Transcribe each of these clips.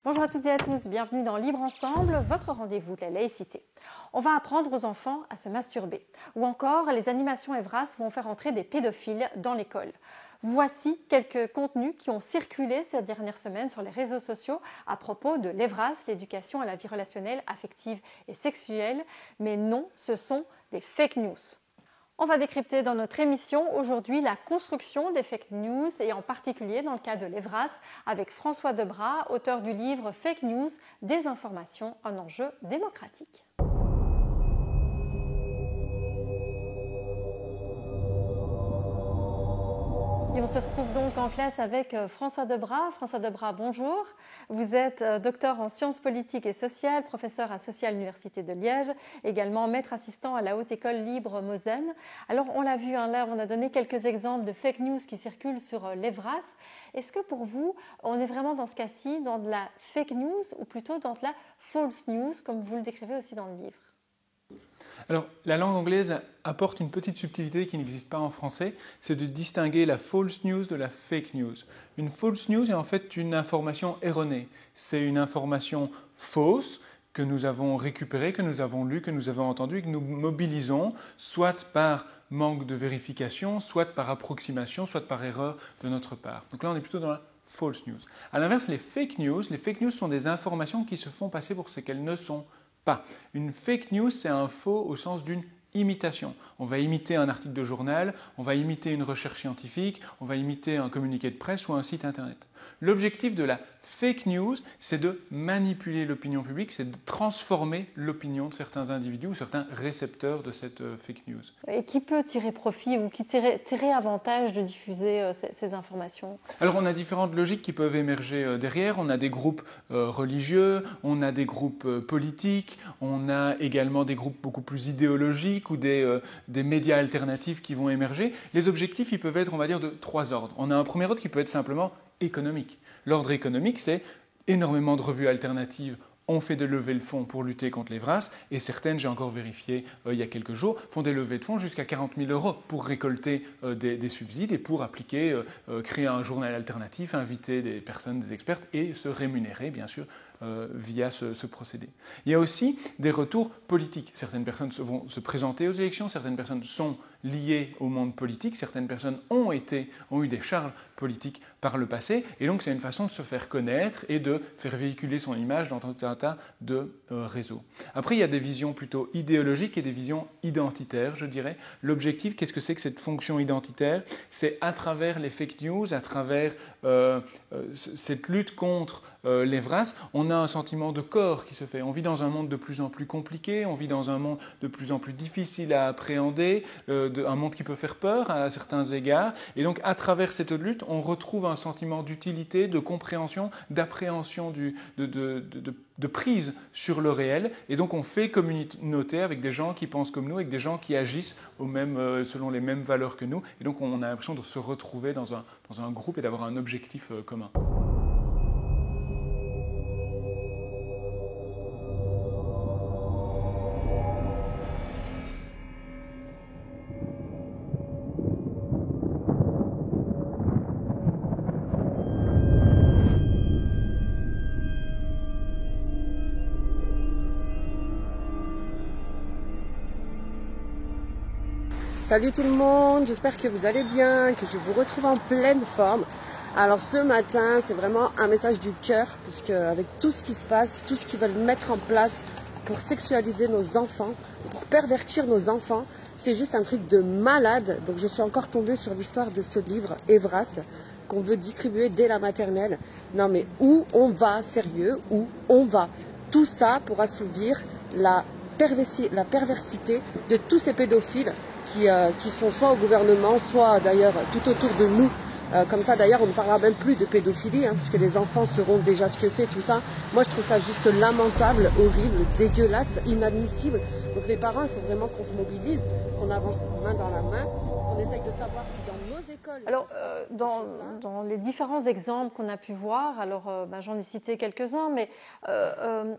Bonjour à toutes et à tous, bienvenue dans Libre Ensemble, votre rendez-vous de la laïcité. On va apprendre aux enfants à se masturber, ou encore les animations Evras vont faire entrer des pédophiles dans l'école. Voici quelques contenus qui ont circulé ces dernières semaines sur les réseaux sociaux à propos de l'Evras, l'éducation à la vie relationnelle, affective et sexuelle. Mais non, ce sont des fake news. On va décrypter dans notre émission aujourd'hui la construction des fake news et en particulier dans le cas de l'Evras avec François Debras, auteur du livre Fake News, désinformation, un enjeu démocratique. Et on se retrouve donc en classe avec François Debras. François Debras, bonjour. Vous êtes docteur en sciences politiques et sociales, professeur associé à l'Université de Liège, également maître assistant à la Haute École Libre Mosen. Alors, on l'a vu, là, on a donné quelques exemples de fake news qui circulent sur l'Evras. Est-ce que pour vous, on est vraiment dans ce cas-ci, dans de la fake news ou plutôt dans de la false news, comme vous le décrivez aussi dans le livre ? Alors, la langue anglaise apporte une petite subtilité qui n'existe pas en français, c'est de distinguer la false news de la fake news. Une false news est en fait une information erronée. C'est une information fausse que nous avons récupérée, que nous avons lue, que nous avons entendue et que nous mobilisons, soit par manque de vérification, soit par approximation, soit par erreur de notre part. Donc là, on est plutôt dans la false news. À l'inverse, les fake news sont des informations qui se font passer pour ce qu'elles ne sont pas. Une fake news, c'est un faux au sens d'une imitation. On va imiter un article de journal, on va imiter une recherche scientifique, on va imiter un communiqué de presse ou un site internet. L'objectif de la fake news, c'est de manipuler l'opinion publique, c'est de transformer l'opinion de certains individus ou certains récepteurs de cette fake news. Et qui peut tirer profit ou qui tirer avantage de diffuser ces informations ? Alors on a différentes logiques qui peuvent émerger derrière. On a des groupes religieux, on a des groupes politiques, on a également des groupes beaucoup plus idéologiques ou des médias alternatifs qui vont émerger. Les objectifs, ils peuvent être, on va dire, de trois ordres. On a un premier ordre qui peut être simplement économique. L'ordre économique, c'est énormément de revues alternatives ont fait de levées de fonds pour lutter contre l'Evras et certaines, j'ai encore vérifié il y a quelques jours, font des levées de fonds jusqu'à 40 000 € pour récolter des subsides et pour appliquer, créer un journal alternatif, inviter des personnes, des experts et se rémunérer, bien sûr, via ce procédé. Il y a aussi des retours politiques. Certaines personnes vont se présenter aux élections, certaines personnes sont liées au monde politique, certaines personnes ont eu des charges politiques par le passé, et donc c'est une façon de se faire connaître et de faire véhiculer son image dans tout un tas de réseaux. Après, il y a des visions plutôt idéologiques et des visions identitaires, je dirais. L'objectif, qu'est-ce que c'est que cette fonction identitaire ? C'est à travers les fake news, à travers cette lutte contre l'Evras, on a un sentiment de corps qui se fait. On vit dans un monde de plus en plus compliqué, on vit dans un monde de plus en plus difficile à appréhender, un monde qui peut faire peur à certains égards. Et donc, à travers cette lutte, on retrouve un sentiment d'utilité, de compréhension, d'appréhension, de prise sur le réel. Et donc, on fait communauté avec des gens qui pensent comme nous, avec des gens qui agissent selon les mêmes valeurs que nous. Et donc, on a l'impression de se retrouver dans un groupe et d'avoir un objectif commun. Salut tout le monde, j'espère que vous allez bien, que je vous retrouve en pleine forme. Alors ce matin, c'est vraiment un message du cœur, puisque avec tout ce qui se passe, tout ce qu'ils veulent mettre en place pour sexualiser nos enfants, pour pervertir nos enfants, c'est juste un truc de malade. Donc je suis encore tombée sur l'histoire de ce livre, Evras, qu'on veut distribuer dès la maternelle. Non mais où on va, sérieux, où on va? Tout ça pour assouvir la perversité de tous ces pédophiles qui sont soit au gouvernement, soit d'ailleurs tout autour de nous. Comme ça d'ailleurs on ne parlera même plus de pédophilie, puisque les enfants sauront déjà ce que c'est, tout ça. Moi je trouve ça juste lamentable, horrible, dégueulasse, inadmissible. Donc les parents, il faut vraiment qu'on se mobilise, qu'on avance main dans la main, qu'on essaye de savoir si dans nos écoles... Alors, dans les différents exemples qu'on a pu voir, alors j'en ai cité quelques-uns, mais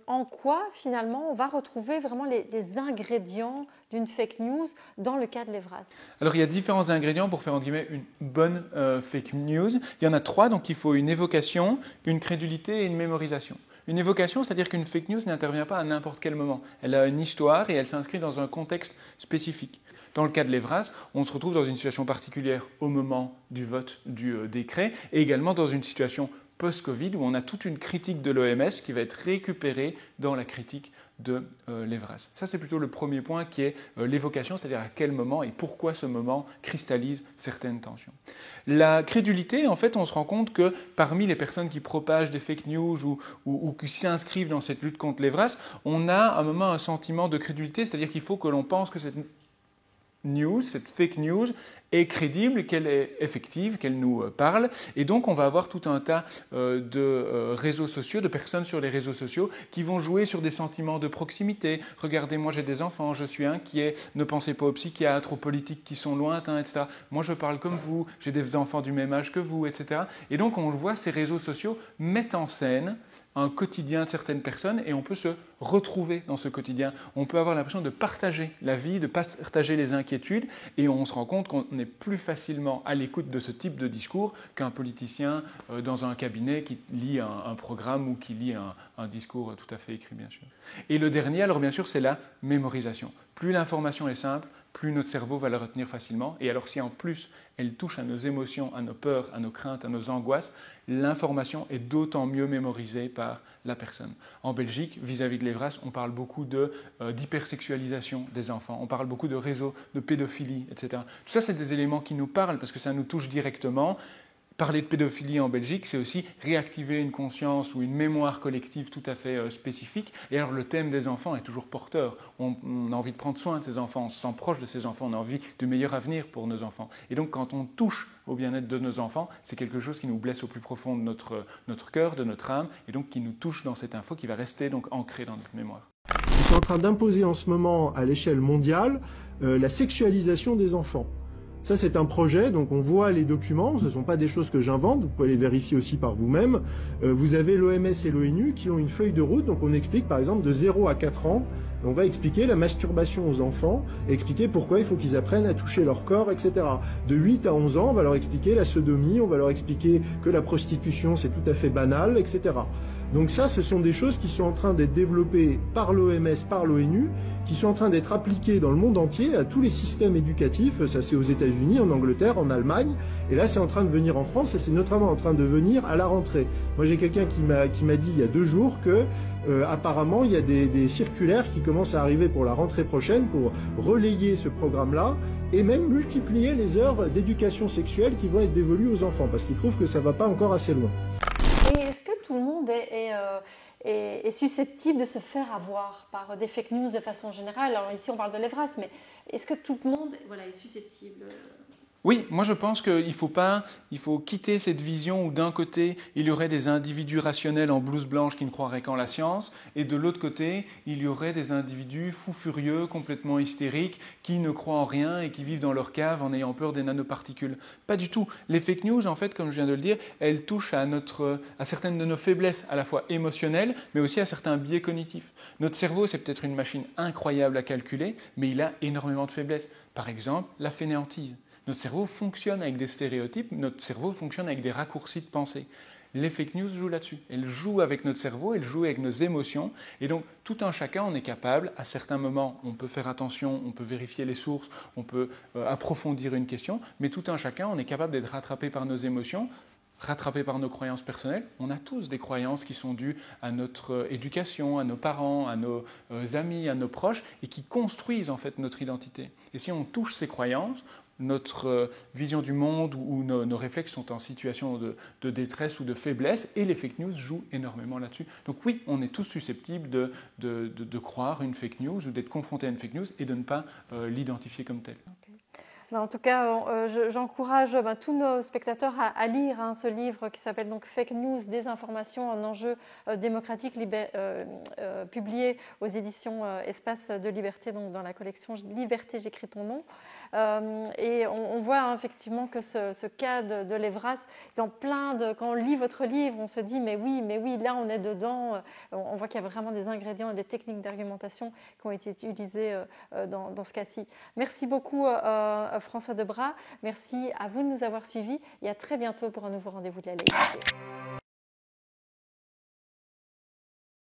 en quoi finalement on va retrouver vraiment les ingrédients d'une fake news dans le cas de l'Evras? Alors il y a différents ingrédients pour faire entre guillemets une bonne fake news. Il y en a 3, donc il faut une évocation, une crédulité et une mémorisation. Une évocation, c'est-à-dire qu'une fake news n'intervient pas à n'importe quel moment. Elle a une histoire et elle s'inscrit dans un contexte spécifique. Dans le cas de l'Evras, on se retrouve dans une situation particulière au moment du vote du décret et également dans une situation post-Covid où on a toute une critique de l'OMS qui va être récupérée dans la critique de l'Evras. Ça, c'est plutôt le premier point qui est l'évocation, c'est-à-dire à quel moment et pourquoi ce moment cristallise certaines tensions. La crédulité, en fait, on se rend compte que parmi les personnes qui propagent des fake news ou qui s'inscrivent dans cette lutte contre l'Evras, on a à un moment un sentiment de crédulité, c'est-à-dire qu'il faut que l'on pense que cette news, cette fake news, est crédible, qu'elle est effective, qu'elle nous parle. Et donc, on va avoir tout un tas de réseaux sociaux, de personnes sur les réseaux sociaux qui vont jouer sur des sentiments de proximité. Regardez, moi j'ai des enfants, je suis inquiet, ne pensez pas aux psychiatres, aux politiques qui sont lointains, etc. Moi je parle comme vous, j'ai des enfants du même âge que vous, etc. Et donc, on voit ces réseaux sociaux mettre en scène un quotidien de certaines personnes et on peut se retrouver dans ce quotidien. On peut avoir l'impression de partager la vie, de partager les inquiétudes et on se rend compte qu'on est plus facilement à l'écoute de ce type de discours qu'un politicien dans un cabinet qui lit un programme ou qui lit un discours tout à fait écrit, bien sûr. Et le dernier, alors bien sûr, c'est la mémorisation. Plus l'information est simple, plus notre cerveau va la retenir facilement. Et alors si en plus elle touche à nos émotions, à nos peurs, à nos craintes, à nos angoisses, l'information est d'autant mieux mémorisée par la personne. En Belgique, vis-à-vis de l'Evras, on parle beaucoup d'hypersexualisation des enfants, on parle beaucoup de réseaux de pédophilie, etc. Tout ça, c'est des éléments qui nous parlent parce que ça nous touche directement. Parler de pédophilie en Belgique, c'est aussi réactiver une conscience ou une mémoire collective tout à fait spécifique. Et alors le thème des enfants est toujours porteur. On a envie de prendre soin de ses enfants, on se sent proche de ses enfants, on a envie de meilleur avenir pour nos enfants. Et donc quand on touche au bien-être de nos enfants, c'est quelque chose qui nous blesse au plus profond de notre cœur, de notre âme, et donc qui nous touche dans cette info qui va rester donc ancrée dans notre mémoire. Ils sont en train d'imposer en ce moment à l'échelle mondiale la sexualisation des enfants. Ça, c'est un projet, donc on voit les documents, ce ne sont pas des choses que j'invente, vous pouvez les vérifier aussi par vous-même. Vous avez l'OMS et l'ONU qui ont une feuille de route, donc on explique par exemple de 0 à 4 ans, on va expliquer la masturbation aux enfants, expliquer pourquoi il faut qu'ils apprennent à toucher leur corps, etc. De 8 à 11 ans, on va leur expliquer la sodomie, on va leur expliquer que la prostitution c'est tout à fait banal, etc. Donc ça, ce sont des choses qui sont en train d'être développées par l'OMS, par l'ONU, qui sont en train d'être appliquées dans le monde entier à tous les systèmes éducatifs. Ça, c'est aux États-Unis, en Angleterre, en Allemagne. Et là, c'est en train de venir en France et c'est notamment en train de venir à la rentrée. Moi, j'ai quelqu'un qui m'a dit il y a 2 jours que apparemment, il y a des circulaires qui commencent à arriver pour la rentrée prochaine pour relayer ce programme-là et même multiplier les heures d'éducation sexuelle qui vont être dévolues aux enfants parce qu'ils trouvent que ça ne va pas encore assez loin. Et est-ce que tout le monde est susceptible de se faire avoir par des fake news de façon générale? Alors ici, on parle de l'Evras, mais est-ce que tout le monde est susceptible? Oui, moi je pense qu'il faut quitter cette vision où d'un côté il y aurait des individus rationnels en blouse blanche qui ne croiraient qu'en la science et de l'autre côté il y aurait des individus fous furieux, complètement hystériques qui ne croient en rien et qui vivent dans leur cave en ayant peur des nanoparticules. Pas du tout. Les fake news en fait, comme je viens de le dire, elles touchent à certaines de nos faiblesses à la fois émotionnelles mais aussi à certains biais cognitifs. Notre cerveau c'est peut-être une machine incroyable à calculer mais il a énormément de faiblesses. Par exemple, la fainéantise. Notre cerveau fonctionne avec des stéréotypes, notre cerveau fonctionne avec des raccourcis de pensée. Les fake news jouent là-dessus. Elles jouent avec notre cerveau, elles jouent avec nos émotions. Et donc, tout un chacun, on est capable, à certains moments, on peut faire attention, on peut vérifier les sources, on peut approfondir une question, mais tout un chacun, on est capable d'être rattrapé par nos émotions, rattrapé par nos croyances personnelles. On a tous des croyances qui sont dues à notre éducation, à nos parents, à nos amis, à nos proches, et qui construisent en fait notre identité. Et si on touche ces croyances, notre vision du monde ou nos réflexes sont en situation de détresse ou de faiblesse et les fake news jouent énormément là-dessus. Donc oui, on est tous susceptibles de croire une fake news ou d'être confrontés à une fake news et de ne pas l'identifier comme telle. Okay. En tout cas, j'encourage tous nos spectateurs à lire ce livre qui s'appelle donc Fake News, désinformation, un enjeu démocratique, publié aux éditions Espace de Liberté, donc dans la collection Liberté, j'écris ton nom. Et on voit hein, effectivement que ce cas de l'Evras, dans quand on lit votre livre, on se dit mais oui, là on est dedans. On voit qu'il y a vraiment des ingrédients et des techniques d'argumentation qui ont été utilisées dans ce cas-ci. Merci beaucoup François Debras, merci à vous de nous avoir suivis et à très bientôt pour un nouveau rendez-vous de la laïcité.